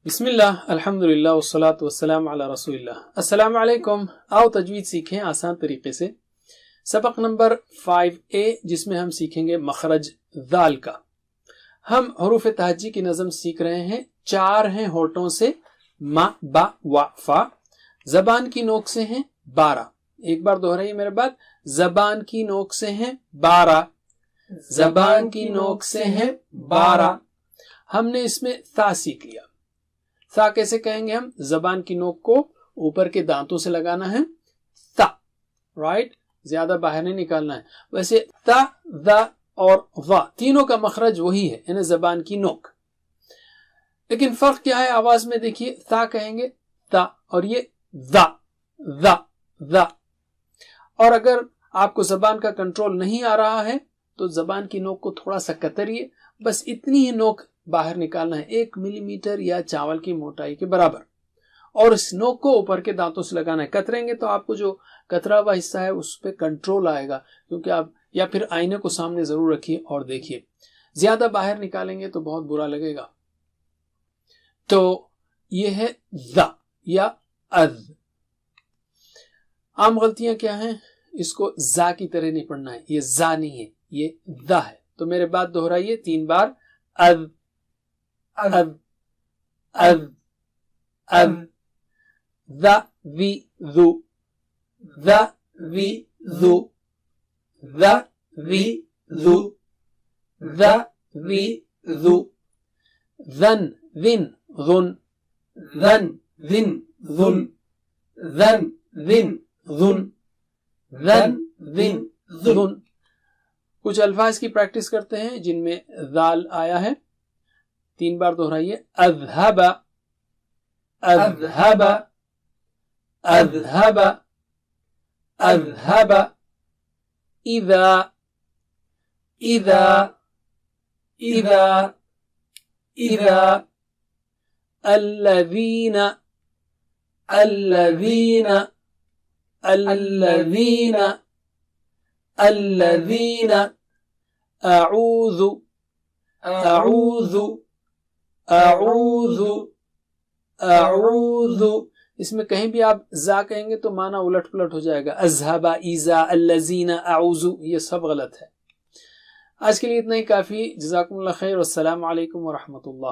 بسم اللہ الحمدللہ والصلاة والسلام علی رسول اللہ۔ السلام علیکم، آؤ تجوید سیکھیں آسان طریقے سے۔ سبق نمبر 5A جس میں ہم سیکھیں گے مخرج ذال کا۔ ہم حروف تہجی کی نظم سیکھ رہے ہیں، 4 ہیں ہونٹوں سے، ما با وا فا، زبان کی نوک سے ہیں 12۔ ایک بار دہرائیے میرے بات، زبان کی نوک سے ہیں 12، زبان کی نوک سے ہیں 12۔ ہم نے اس میں تا سیکھ لیا۔ تا کیسے کہیں گے ہم؟ زبان کی نوک کو اوپر کے دانتوں سے لگانا ہے، تا، رائٹ، زیادہ باہر نہیں نکالنا ہے۔ ویسے تا، ذا اور وا تینوں کا مخرج وہی ہے، یعنی زبان کی نوک، لیکن فرق کیا ہے آواز میں؟ دیکھیے، تا کہیں گے تا، اور یہ ذا ذا ذا۔ اور اگر آپ کو زبان کا کنٹرول نہیں آ رہا ہے تو زبان کی نوک کو تھوڑا سا کتریے، بس اتنی ہی نوک باہر نکالنا ہے، 1 ملی میٹر یا چاول کی موٹائی کے برابر، اور اس نوک کو اوپر کے دانتوں سے لگانا ہے۔ کتریں گے تو آپ کو جو کترا ہوا حصہ ہے اس پہ کنٹرول آئے گا، کیونکہ آپ یا پھر آئینے کو سامنے ضرور رکھیے اور دیکھیے، زیادہ باہر نکالیں گے تو بہت برا لگے گا۔ تو یہ ہے ذا یا اذ۔ عام غلطیاں کیا ہیں؟ اس کو زا کی طرح نہیں پڑھنا ہے، یہ زا نہیں ہے، یہ ذا ہے۔ تو میرے بات دہرائیے 3 بار، اذ اذ اذ اذ، ذا وی ذو، ذا وی ذو، ذا وی ذو، ذا وی ذو، ذن ذن ذن، ذن ذن ذن، ذن ذن ذن، ذن ذن ذن۔ کچھ الفاظ کی پریکٹس کرتے ہیں جن میں ذال آیا ہے، 3 بار دہرائیے، اذهب اذهب اذهب اذهب، اذا اذا اذا اذا، الذين الذين الذين الذين، اعوذ اعوذ اعوذ اعوذ۔ اس میں کہیں بھی آپ زا کہیں گے تو معنی الٹ پلٹ ہو جائے گا، اذهب، ایذا، الذین، اعوذ، یہ سب غلط ہے۔ آج کے لیے اتنا ہی کافی، جزاکم اللہ خیر، والسلام علیکم ورحمۃ اللہ۔